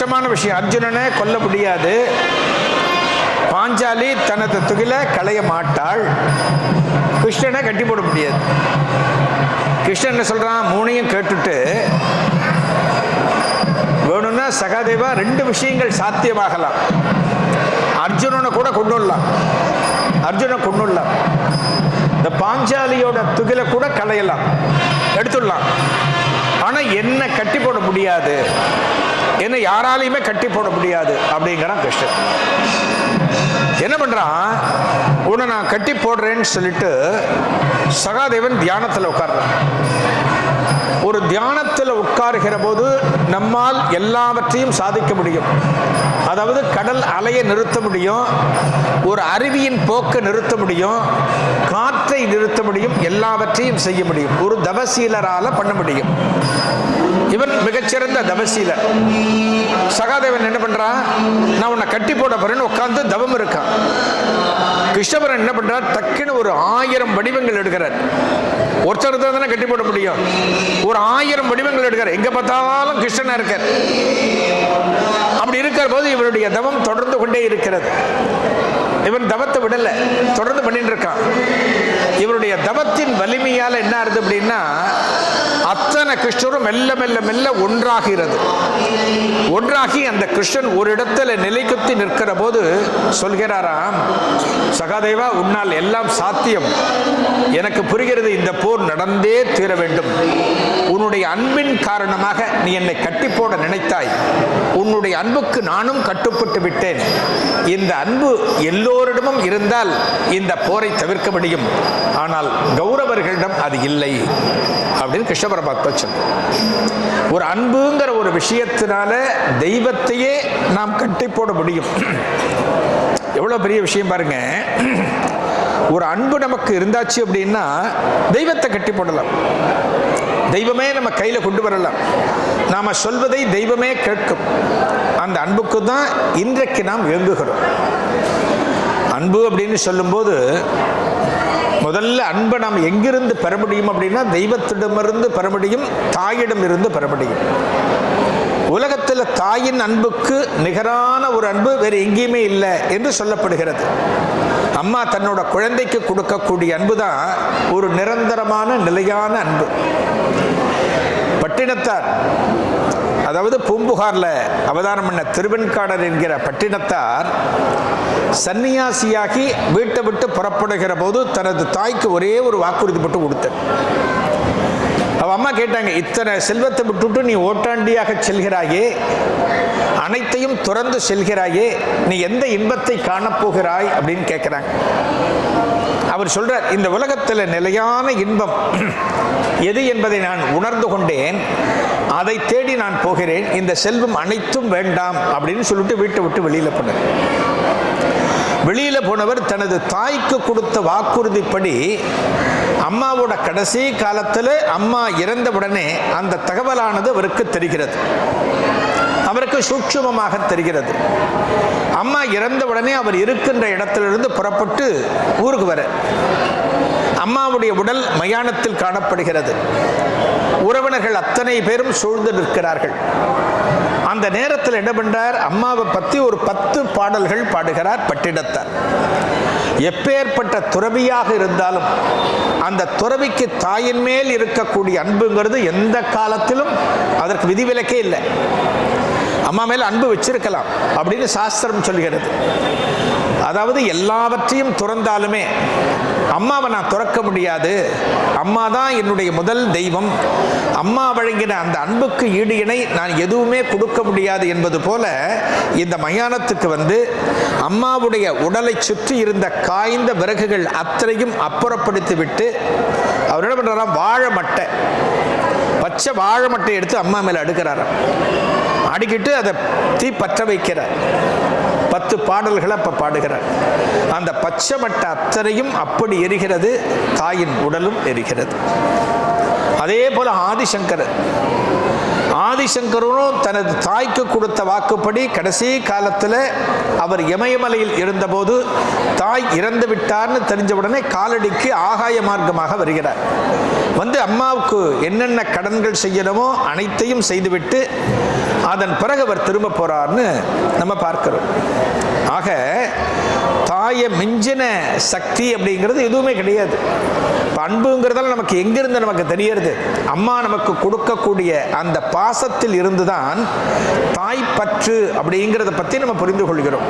கஷ்டமான விஷயம். அர்ஜுனனை கொல்ல முடியாது, பாஞ்சாலி தனது துகில களைய மாட்டாள், கிருஷ்ணனை கட்டி போட முடியாது. கிருஷ்ணன் சொல்றான், மூணையும் கேட்டுட்டு வேணும்னா சகாதேவா 2 விஷயங்கள் சாத்தியமாகலாம். அர்ஜுனனை கூட கொண்டுடலாம், அர்ஜுனனை கொண்டுடலாம், இந்த பாஞ்சாலியோட துகில கூட களையலாம், எடுத்துடலாம். ஆனா என்ன கட்டி போட முடியாது, என்ன யாராலையுமே கட்டி போட முடியாது அப்படிங்கிறான் கிருஷ்ணன். என்ன பண்றான், உன்னை நான் கட்டி போடுறேன்னு சொல்லிட்டு சகாதேவன் தியானத்தில் உட்கார்றான். ஒரு தியானத்தில் உட்காருகிற போது நம்மால் எல்லாவற்றையும் சாதிக்க முடியும். அதாவது கடல் அலையை நிறுத்த முடியும், ஒரு அருவியின் போக்கை நிறுத்த முடியும், காற்றை நிறுத்த முடியும், எல்லாவற்றையும் செய்ய முடியும். ஒரு தவசீலரால பண்ண முடியும். இவன் மிகச்சிறந்த தவசீலர். சகாதேவன் என்ன பண்றான், நான் உன்னை கட்டி போட போறேன்னு உட்கார்ந்து தவம் இருக்கான். கிருஷ்ணபுரன் என்ன பண்றார், டக்குன்னு ஒரு 1000 வடிவங்கள் எடுக்கிறார். ஒருத்தர் தானே கட்டி போட முடியும், ஒரு 1000 வடிவங்கள் எடுக்கிறார். எங்க பார்த்தாலும் கிருஷ்ணனா இருக்கார். அப்படி இருக்கிற போது இவருடைய தவம் தொடர்ந்து கொண்டே இருக்கிறது. இவன் தவத்தை விடல, தொடர்ந்து பண்ணிட்டு இருக்கான். இவருடைய தவத்தின் வலிமையால என்ன ஆகுது அப்படின்னா, அத்தனை கிருஷ்ணரும் மெல்ல மெல்ல மெல்ல ஒன்றாகிறது. ஒன்றாகி அந்த கிருஷ்ணன் ஒரு இடத்துல நிலைக்குத்தி நிற்கிற போது சொல்கிறாராம், சகாதேவா உன்னால் எல்லாம் சாத்தியம், எனக்கு புரிகிறது, இந்த போர் நடந்தே தீர வேண்டும். உன்னுடைய அன்பின் காரணமாக நீ என்னை கட்டி போட நினைத்தாய், உன்னுடைய அன்புக்கு நானும் கட்டுப்பட்டு விட்டேன். இந்த அன்பு எல்லோரிடமும் இருந்தால் இந்த போரை தவிர்க்க முடியும், ஆனால் கௌரவர்களிடம் அது இல்லை அப்படின்னு கிருஷ்ண பரமாத்மா சொன்னார். ஒரு அன்புங்கிற ஒரு விஷயத்தினால தெய்வத்தையே நாம் கட்டி போட முடியும். எவ்வளவு பெரிய விஷயம் பாருங்க. ஒரு அன்பு நமக்கு இருந்தாச்சு அப்படின்னா தெய்வத்தை கட்டி போடலாம், தெய்வமே நம்ம கையில கொண்டு வரலாம், நாம சொல்வதை தெய்வமே கேட்கும். அந்த அன்புக்கு தான் இன்றைக்கு நாம் இயங்குகிறோம். அன்பு அப்படின்னு சொல்லும்போது முதல்ல அன்பை நாம் எங்கிருந்து பெற முடியும் அப்படின்னா தெய்வத்திடமிருந்து பெற முடியும், தாயிடம் இருந்து பெற முடியும். உலகத்தில் தாயின் அன்புக்கு நிகரான ஒரு அன்பு வேறு எங்கேயுமே இல்லை என்று சொல்லப்படுகிறது. அம்மா தன்னோட குழந்தைக்கு கொடுக்கக்கூடிய அன்பு தான் ஒரு நிரந்தரமான நிலையான அன்பு. பட்டினத்தார், அதாவது பூம்புகார்ல அவதாரம் பண்ண திருவெண்காடர் என்கிற பட்டினத்தார் சன்னியாசியாகி வீட்டை விட்டு புறப்படுகிற போது தனது தாய்க்கு ஒரே ஒரு வாக்குறுதி மட்டும் கொடுத்தார். அவ அம்மா கேட்டாங்க, இத்தனை செல்வத்தை விட்டுட்டு நீ ஓட்டாண்டியாக செல்கிறாயே, அனைத்தையும் துறந்து செல்கிறாயே, நீ எந்த இன்பத்தை காணப்போகிறாய் அப்படின்னு கேட்கிறாங்க. அவர் சொல்றார், இந்த உலகத்தில் நிலையான இன்பம் எது என்பதை நான் உணர்ந்து கொண்டேன், அதை தேடி நான் போகிறேன், இந்த செல்வம் அனைத்தும் வேண்டாம் அப்படின்னு சொல்லிட்டு வீட்டை விட்டு வெளியில போனார். வெளியில போனவர் தனது தாய்க்கு கொடுத்த வாக்குறுதிப்படி அம்மாவோட கடைசி காலத்தில் அம்மா இறந்தவுடனே அந்த தகவலானது அவருக்கு தெரிகிறது, அவருக்கு சூட்சுமமாக தெரிகிறது. அம்மா இறந்தவுடனே அவர் இருக்கின்ற இடத்திலிருந்து புறப்பட்டு ஊருக்கு வர, அம்மாவுடைய உடல் மயானத்தில் காணப்படுகிறது. உறவினர்கள் அத்தனை பேரும் சூழ்ந்து நிற்கிறார்கள். அந்த நேரத்தில் என்ன பண்றார், அம்மாவை பற்றி ஒரு 10 பாடல்கள் பாடுகிறார் பட்டினத்தார். எப்பேற்பட்ட துறவியாக இருந்தாலும் அந்த துறவிக்கு தாயின் மேல் இருக்கக்கூடிய அன்புங்கிறது எந்த காலத்திலும் அதற்கு விதிவிலக்கே இல்லை. அம்மா மேல அன்பு வச்சிருக்கலாம் அப்படின்னு சாஸ்திரம் சொல்கிறது. அதாவது எல்லாவற்றையும் துறந்தாலுமே அம்மாவை நான் துறக்க முடியாது, அம்மா தான் என்னுடைய முதல் தெய்வம், அம்மா வழங்கின அந்த அன்புக்கு ஈடு இணை நான் எதுவுமே கொடுக்க முடியாது என்பது போல இந்த மயானத்துக்கு வந்து அம்மாவுடைய உடலை சுற்றி இருந்த காய்ந்த விறகுகள் அத்தனையும் அப்புறப்படுத்தி விட்டு அவர் என்ன பண்றாராம், வாழை மட்டை, பச்சை வாழை மட்டை எடுத்து அம்மா மேல அடுக்கிறாராம். அடிக்கிட்டு அதை தீ பற்ற வைக்கிறார். 10 பாடல்களை அப்ப பாடுகிறார். அந்த பச்சை மட்டை அத்தனையும் அப்படி எரிகிறது, தாயின் உடலும் எரிகிறது. அதே போல ஆதிசங்கரும் தனது தாய்க்கு கொடுத்த வாக்குப்படி கடைசி காலத்தில் அவர் இமயமலையில் இருந்தபோது தாய் இறந்து விட்டார்னு தெரிஞ்ச உடனே காலடிக்கு ஆகாய மார்க்கமாக வருகிறார். வந்து அம்மாவுக்கு என்னென்ன கடன்கள் செய்யணுமோ அனைத்தையும் செய்துவிட்டு அதன் பிறகு அவர் திரும்ப போறார்னு நம்ம பார்க்கிறோம். ஆக தாயை மிஞ்சின சக்தி அப்படிங்கிறது எதுவுமே கிடையாது. அன்புங்கிறதால நமக்கு எங்கிருந்து நமக்கு தெரியறது? அம்மா நமக்கு கொடுக்கக்கூடிய அந்த பாசத்தில் இருந்துதான் தாய்ப்பற்று அப்படிங்கிறத பற்றி நம்ம புரிந்து கொள்கிறோம்.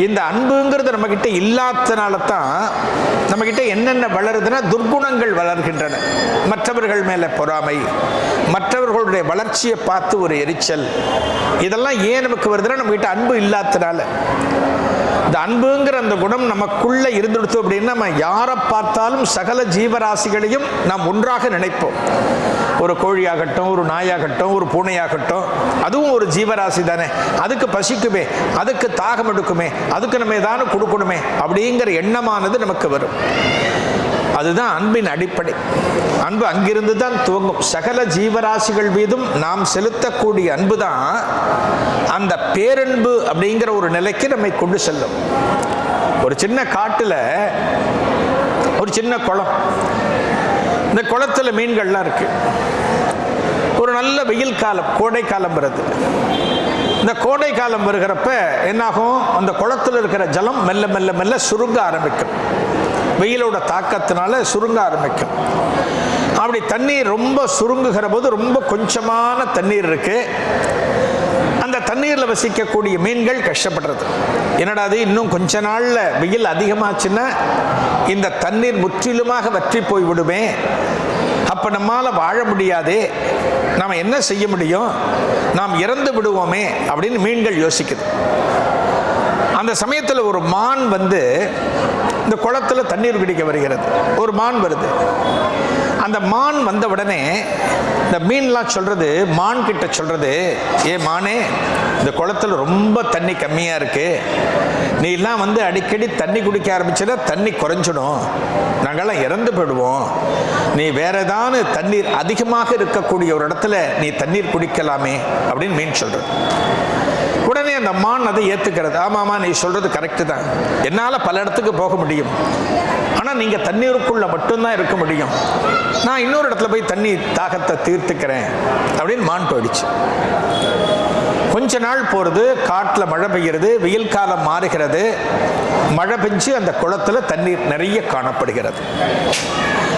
இந்த அன்புங்கிறது நம்ம கிட்ட இல்லாதனால தான் நம்ம கிட்ட என்னென்ன வளருதுன்னா துர்குணங்கள் வளர்கின்றன. மற்றவர்கள் மேல பொறாமை, மற்றவர்களுடைய வளர்ச்சியை பார்த்து ஒரு எரிச்சல், இதெல்லாம் ஏன் நமக்கு வருதுன்னா நம்ம கிட்ட அன்பு இல்லாதனால. இந்த அன்புங்கிற அந்த குணம் நமக்குள்ள இருந்துடுத்து அப்படின்னா நம்ம யாரை பார்த்தாலும் சகல ஜீவராசிகளையும் நாம் ஒன்றாக நினைப்போம். ஒரு கோழியாகட்டும், ஒரு நாயாகட்டும், ஒரு பூனையாகட்டும், அதுவும் ஒரு ஜீவராசி தானே. அதுக்கு பசிக்குமே, அதுக்கு தாகம் எடுக்குமே, அதுக்கு நம்ம ஏதாவது கொடுக்கணுமே அப்படிங்கிற எண்ணமானது நமக்கு வரும். அதுதான் அன்பின் அடிப்படை. அன்பு அங்கிருந்து தான் துவங்கும். சகல ஜீவராசிகள் மீதும் நாம் செலுத்தக்கூடிய அன்பு தான் அந்த பேரன்பு அப்படிங்கிற ஒரு நிலைக்கு நம்மை கொண்டு செல்லும். ஒரு சின்ன காட்டுல ஒரு சின்ன குளம், இந்த குளத்துல மீன்கள்லாம் இருக்கு. ஒரு நல்ல வெயில் காலம், கோடை காலம் வருது. இந்த கோடை காலம் வருகிறப்ப என்னாகும், அந்த குளத்தில் இருக்கிற ஜலம் மெல்ல மெல்ல மெல்ல சுருங்க ஆரம்பிக்கும். வெயிலோட தாக்கத்தினால சுருங்க ஆரம்பிக்கும். அப்படி தண்ணீர் ரொம்ப சுருங்குகிற போது ரொம்ப கொஞ்சமான தண்ணீர் இருக்கு. அந்த தண்ணீரில் வசிக்கக்கூடிய மீன்கள் கஷ்டப்படுறது. என்னடா அது, இன்னும் கொஞ்ச நாள்ல வெயில் அதிகமாச்சுன்னா இந்த தண்ணீர் முற்றிலுமாக வற்றி போய் விடுமே, அப்ப நம்மால வாழ முடியாதே, நாம என்ன செய்ய முடியும், நாம் இறந்து விடுவோமே அப்படின்னு மீன்கள் யோசிக்குது. அந்த சமயத்தில் ஒரு மான் வந்து இந்த குளத்துல தண்ணீர் குடிக்க வருகிறது. ஒரு மான் வருது. அந்த மான் வந்த உடனே இந்த மீன்லாம் சொல்றது, மான் கிட்ட சொல்றது, ஏ மானே, இந்த குளத்துல ரொம்ப தண்ணி கம்மியா இருக்கு, நீ எல்லாம் வந்து அடிக்கடி தண்ணி குடிக்க ஆரம்பிச்சா தண்ணி குறைஞ்சிடும், நாங்கெல்லாம் இறந்து போயிடுவோம், நீ வேற ஏதாவது தண்ணீர் அதிகமாக இருக்கக்கூடிய ஒரு இடத்துல நீ தண்ணீர் குடிக்கலாமே அப்படின்னு மீன் சொல்றது. உடனே அந்த மான் அதை ஏத்துக்கிறது. ஆமாமா, நீ சொல்றது கரெக்டு தான், என்னால பல இடத்துக்கு போக முடியும், ஆனா நீங்க தண்ணீருக்குள்ள மட்டும்தான் இருக்க முடியும், நான் இன்னொரு இடத்துல போய் தண்ணி தாகத்தை தீர்த்துக்கிறேன் அப்படின்னு மான் போயிடுச்சு. கொஞ்ச நாள் போறது, காட்டுல மழை பெய்கிறது, வெயில் காலம் மாறுகிறது, மழை பெஞ்சு அந்த குளத்துல தண்ணீர் நிறைய காணப்படுகிறது.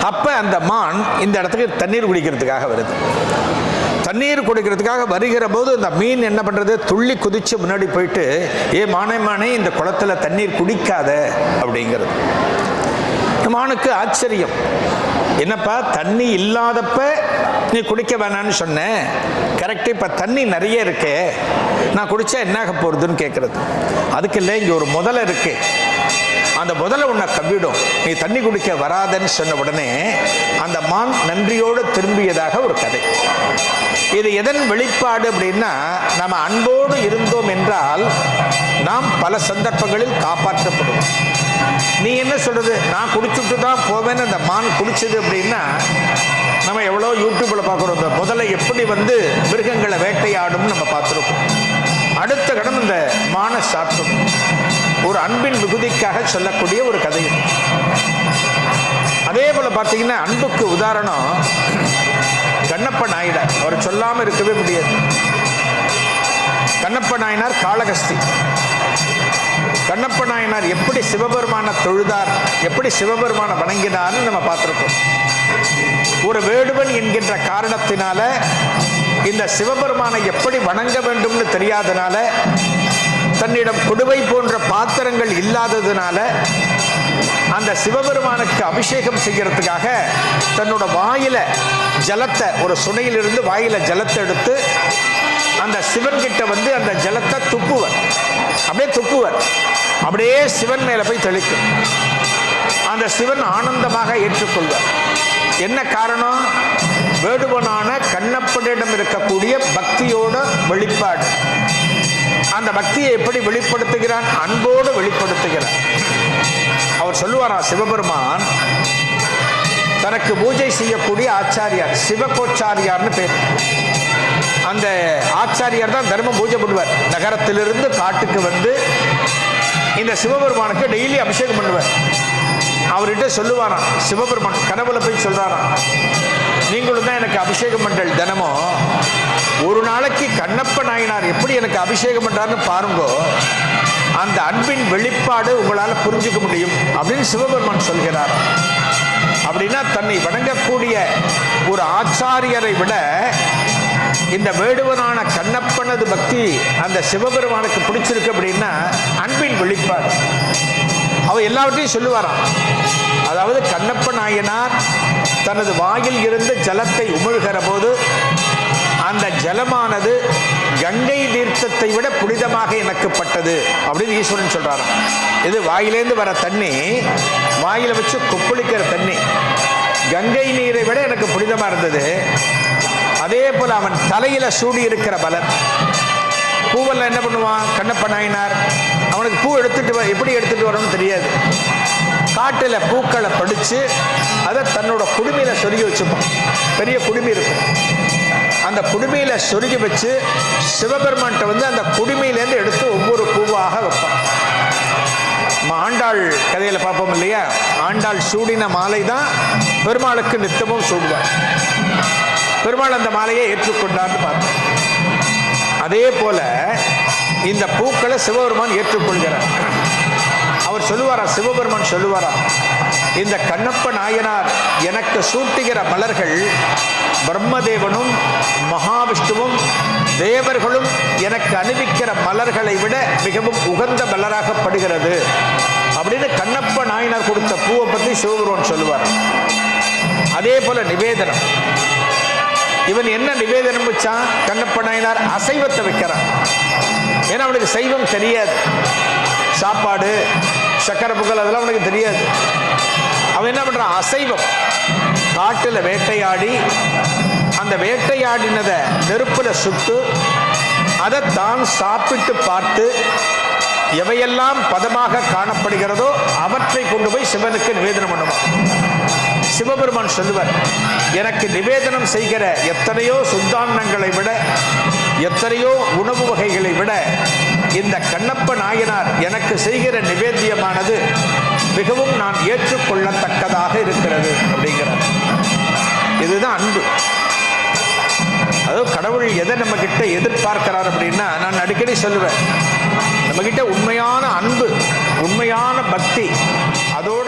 அப்ப அந்த மான் இந்த இடத்துக்கு தண்ணீர் குடிக்கிறதுக்காக வருது. தண்ணீர் குடிக்கிறதுக்காக வருகிற போது அந்த மீன் என்ன பண்றது, துள்ளி குதிச்சு முன்னாடி போயிட்டு, ஏ மானே மானே, இந்த குளத்துல தண்ணீர் குடிக்காத அப்படிங்கிறது. மானுக்கு ஆச்சரியம், என்னப்பா தண்ணி இல்லாதப்ப நீ குடிக்க வேணான்னு சொன்ன, கரெக்ட், இப்ப தண்ணி நிறைய இருக்கே, நான் குடிச்சா என்ன ஆக போறதுன்னு கேட்கறது. அதுக்கு இல்லை, இங்க ஒரு முதலை இருக்கு, அந்த முதல்ல உன்னை கவ்விடும், நீ தண்ணி குடிக்க வராதன்னு சொன்ன உடனே அந்த மான் நன்றியோடு திரும்பியதாக ஒரு கதை. இது எதன் வெளிப்பாடு அப்படின்னா, நம்ம அன்போடு இருந்தோம் என்றால் நாம் பல சந்தர்ப்பங்களில் காப்பாற்றப்படுவோம். நீ என்ன சொல்றது, நான் குடிச்சுட்டு தான் போவேன்னு அந்த மான் குடிச்சது அப்படின்னா, நம்ம எவ்வளோ யூடியூப்ல பார்க்குறோம், இந்த முதல்ல எப்படி வந்து மிருகங்களை வேட்டையாடும் நம்ம பார்த்துருக்கோம். அடுத்த கடன் இந்த மானை சாப்பிடும். ஒரு அன்பின் மிகுதிக்காக சொல்லக்கூடிய ஒரு கதை. அதே போல பார்த்தீங்கன்னா, அன்புக்கு உதாரணம் கண்ணப்ப நாயுடார். அவர் சொல்லாம இருக்கவே முடியாது. கண்ணப்ப நாயனார் காளகஸ்தி. கண்ணப்ப நாயனார் எப்படி சிவபெருமான தொழுதார், எப்படி சிவபெருமான வணங்கினார்னு நம்ம பார்த்திருக்கோம். ஒரு வேடுவன் என்கின்ற காரணத்தினால இந்த சிவபெருமானை எப்படி வணங்க வேண்டும்னு தெரியாதனால, தன்னிடம் குடுவை போன்ற பாத்திரங்கள் இல்லாததுனால, அந்த சிவபெருமானுக்கு அபிஷேகம் செய்யறதுக்காக தன்னோட வாயில ஜலத்தை, ஒரு சுனையிலிருந்து வாயில ஜலத்தை எடுத்து அந்த சிவன் கிட்ட வந்து அந்த ஜலத்தை துப்புவர். அப்படியே துப்புவர், அப்படியே சிவன் மேல போய் தெளிக்கும். அந்த சிவன் ஆனந்தமாக ஏற்றுக்கொள்வார். என்ன காரணம், வேடுவனான கண்ணப்பனிடம் இருக்கக்கூடிய பக்தியோட வெளிப்பாடு. அந்த பக்தியை எப்படி வெளிப்படுத்துகிறான், அன்போடு வெளிப்படுத்துகிறான். அவர் சொல்லுவாரா, சிவபெருமான் தனக்கு பூஜை செய்யக்கூடிய ஆச்சாரியார் சிவகோச்சாரியார்னு பேர். அந்த ஆச்சாரியார் தான் தர்ம பூஜை பண்ணுவார். நகரத்திலிருந்து காட்டுக்கு வந்து இந்த சிவபெருமானுக்கு டெய்லி அபிஷேகம் பண்ணுவார். அவர்கிட்ட சொல்லுவாராம் சிவபெருமான், கனவுல போய் சொல்றாராம், நீங்களும் தான் எனக்கு அபிஷேகம் பண்றீர்கள் தினமும், ஒரு நாளைக்கு கண்ணப்ப நாயனார் எப்படி எனக்கு அபிஷேகம் பண்றாருன்னு பாருங்கோ, அந்த அன்பின் வெளிப்பாடு உங்களால் புரிஞ்சுக்க முடியும் அப்படின்னு சிவபெருமான் சொல்கிறார். அப்படின்னா தன்னை வணங்கக்கூடிய ஒரு ஆச்சாரியரை விட இந்த வேடுவனான கண்ணப்பனது பக்தி அந்த சிவபெருமானுக்கு பிடிச்சிருக்கு அப்படின்னா அன்பின் வெளிப்பாடு. அவர் எல்லாவற்றையும் சொல்லுவாராம். அதாவது கண்ணப்ப நாயனார் தனது வாயில் இருந்து ஜலத்தை உமிழ்கிற போது அந்த ஜலமானது கங்கை தீர்த்தத்தை விட புனிதமாக எனக்கு பட்டது அப்படின்னு ஈஸ்வரன் சொல்றாராம். இது வாயிலேருந்து வர தண்ணி, வாயில வச்சு கொப்பளிக்கிற தண்ணி கங்கை நீரை விட எனக்கு புனிதமா இருந்தது. அதே போல அவன் தலையில சூடி இருக்கிற பலன், பூவெல்லாம் என்ன பண்ணுவான் கண்ணப்ப நாயனார், அவனுக்கு பூ எடுத்துட்டு எப்படி எடுத்துட்டு வரணும்னு தெரியாது, காட்டுல பூக்களை படிச்சு அதை தன்னோட குடுமையில சொருகி வச்சுப்பான். பெரிய குடுமி இருக்கும், அந்த குடுமையில சொருகி வச்சு சிவபெருமான்கிட்ட வந்து அந்த குடுமையிலேருந்து எடுத்து ஒவ்வொரு பூவாக வைப்பான். ஆண்டாள் கதையில பார்ப்போம் இல்லையா, ஆண்டாள் சூடின மாலை தான் பெருமாளுக்கு நித்தமும் சூடுவார். பெருமாள் அந்த மாலையை ஏற்றுக்கொண்டார்னு பார்த்தோம். அதே போல இந்த பூக்களை சிவபெருமான் ஏற்றுக்கொள்கிறார். அவர் சொல்லுவாரா, சிவபெருமான் சொல்லுவாரா, இந்த கண்ணப்ப நாயனார் எனக்கு சூட்டுகிற மலர்கள் பிரம்மதேவனும் மகாவிஷ்ணுவும் தேவர்களும் எனக்கு அணிவிக்கிற மலர்களை விட மிகவும் உகந்த மலராகப்படுகிறது அப்படின்னு கண்ணப்ப நாயனார் கொடுத்த பூவை பற்றி சிவபெருமான் சொல்லுவார். அதே போல நிவேதனம், இவன் என்ன நிவேதனம் வச்சான் கண்ணப்ப நாயனார், அசைவத்தை வைக்கிறான். ஏன்னா அவனுக்கு சைவம் தெரியாது, சாப்பாடு சக்கரை புகழ் அதெல்லாம் அவனுக்கு தெரியாது. அவன் என்ன பண்றான், அசைவம். காட்டுல வேட்டையாடி அந்த வேட்டையாடினதை நெருப்புல சுட்டு அதை தான் சாப்பிட்டு பார்த்து எவையெல்லாம் பதமாக காணப்படுகிறதோ அவற்றை கொண்டு போய் சிவனுக்கு நிவேதனம் பண்ணுவான். சிவபெருமான் சொல்லுவார், எனக்கு நிவேதனம் செய்கிற எத்தனையோ சுத்தான்னங்களை விட, எத்தனையோ உணவு வகைகளை விட இந்த கண்ணப்ப நாயனார் எனக்கு செய்கிற நிவேத்தியமானது மிகவும் நான் ஏற்றுக்கொள்ளத்தக்கதாக இருக்கிறது அப்படிங்கிறார். இதுதான் அன்பு. அதாவது கடவுள் எதை நம்ம கிட்ட எதிர்பார்க்கிறார் அப்படின்னா, நான் அடிக்கடி சொல்லுவேன், நம்ம கிட்ட உண்மையான அன்பு, உண்மையான பக்தி, அதோட